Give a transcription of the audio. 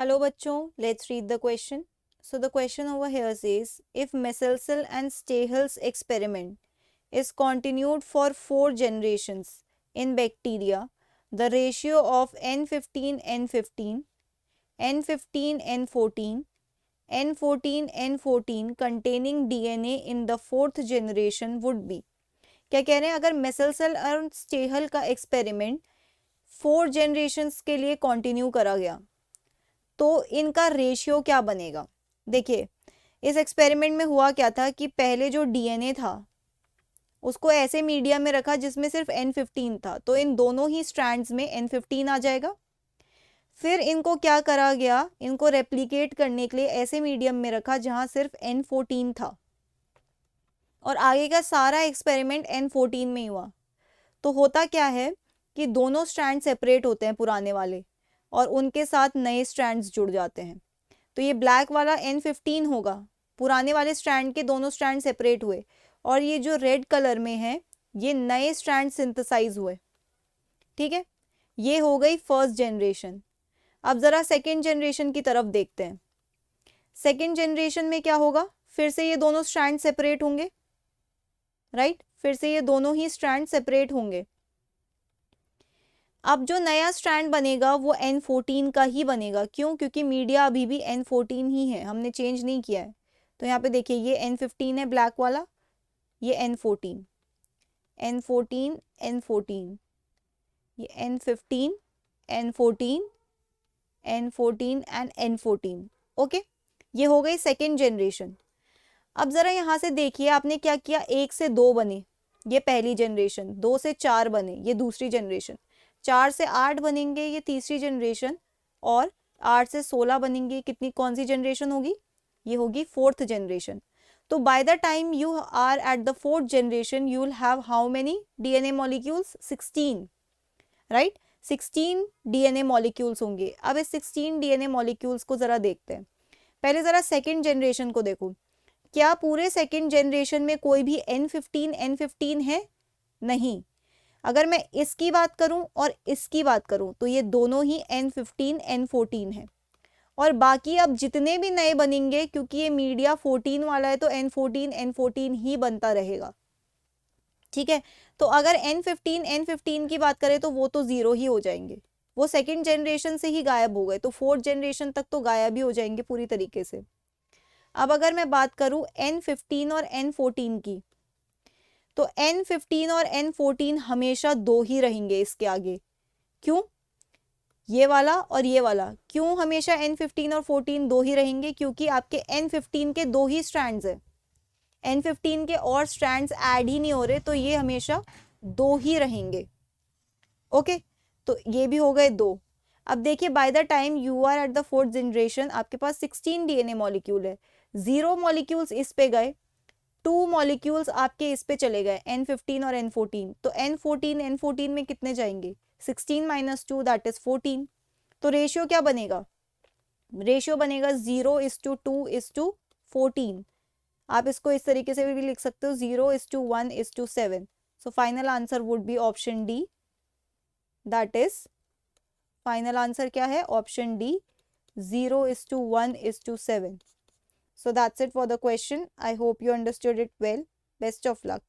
Hello बच्चों, let's read the question. So the question over here says, if Messelson and Stahel's experiment is continued for 4 generations in bacteria, the ratio of N15 N15, N15 N14, N14 N14 containing DNA in the 4th generation would be. क्या कह रहे हैं, अगर Meselson और Stahl का experiment 4 generations के लिए continue करा गया तो इनका रेशियो क्या बनेगा। देखिए, इस एक्सपेरिमेंट में हुआ क्या था कि पहले जो डीएनए था उसको ऐसे मीडिया में रखा जिसमें सिर्फ N15 था, तो इन दोनों ही स्ट्रैंड्स में N15 आ जाएगा। फिर इनको क्या करा गया, इनको रेप्लिकेट करने के लिए ऐसे मीडियम में रखा जहां सिर्फ N14 था, और आगे का सारा एक्सपेरिमेंट N14 में ही हुआ। तो होता क्या है कि दोनों स्ट्रैंड सेपरेट होते हैं पुराने वाले, और उनके साथ नए स्ट्रैंड्स जुड़ जाते हैं। तो ये ब्लैक वाला N15 होगा, पुराने वाले स्ट्रैंड के दोनों स्ट्रैंड सेपरेट हुए, और ये जो रेड कलर में है ये नए स्ट्रैंड सिंथेसाइज हुए। ठीक है, ये हो गई फर्स्ट जनरेशन। अब ज़रा सेकेंड जनरेशन की तरफ देखते हैं। सेकेंड जनरेशन में क्या होगा, फिर से ये दोनों स्ट्रैंड सेपरेट होंगे, राइट, फिर से ये दोनों ही स्ट्रैंड सेपरेट होंगे। अब जो नया स्ट्रैंड बनेगा वो N14 का ही बनेगा। क्यों? क्योंकि मीडिया अभी भी N14 ही है, हमने चेंज नहीं किया है। तो यहाँ पे देखिए, ये N15 है ब्लैक वाला, ये N14, N14, N14, ये N15, N14, N14 and N14। Okay, ये हो गई सेकेंड जनरेशन। अब ज़रा यहाँ से देखिए, आपने क्या किया, 1 से 2 बने, ये पहली जनरेशन, 2 से 4 बने, ये दूसरी जनरेशन, 4 से 8 बनेंगे, ये तीसरी जनरेशन, और 8 से 16 बनेंगे, कितनी, कौन सी जनरेशन होगी, ये होगी फोर्थ जनरेशन। तो by the time you are at the fourth generation you will have how many DNA molecules, 16, right, 16 DNA molecules होंगे। अब इस 16 डीएनए मॉलिक्यूल्स को ज़रा देखते हैं। पहले ज़रा सेकेंड जनरेशन को देखो, क्या पूरे सेकेंड जनरेशन में कोई भी N15 है? नहीं। अगर मैं इसकी बात करूं और इसकी बात करूं तो ये दोनों ही N15 N14 है, और बाकी अब जितने भी नए बनेंगे, क्योंकि ये मीडिया 14 वाला है, तो N14 N14 ही बनता रहेगा। ठीक है, तो अगर N15 की बात करें तो वो तो ज़ीरो ही हो जाएंगे, वो सेकेंड जनरेशन से ही गायब हो गए, तो फोर्थ जनरेशन तक तो गायब ही हो जाएंगे पूरी तरीके से। अब अगर मैं बात करूं N15 और N14 की, तो N15 और N14 हमेशा 2 ही रहेंगे इसके आगे। क्यों? ये वाला और ये वाला, क्यों हमेशा N15 और 14 2 ही रहेंगे? क्योंकि आपके N15 के 2 ही स्ट्रैंड्स हैं, N15 के और स्ट्रैंड्स ऐड ही नहीं हो रहे, तो ये हमेशा 2 ही रहेंगे। ओके, तो ये भी हो गए 2। अब देखिए, by the time you are at the fourth generation आपके पास 16 डीएनए मॉलिक्यूल है, 0 मॉलिक्यूल्स इस पे गए, 2 मॉलिक्यूल्स आपके इस पे चले गए, N15 और N14, तो N14 में कितने जाएंगे, 16 - 2 दैट इज 14। तो रेशियो क्या बनेगा, रेशियो बनेगा 0:2:14। आप इसको इस तरीके से भी लिख सकते हो, 0:1:7। So final answer would be option D, that is, final answer क्या है, option D, 0:1:7। So that's it for the question. I hope you understood it well. Best of luck.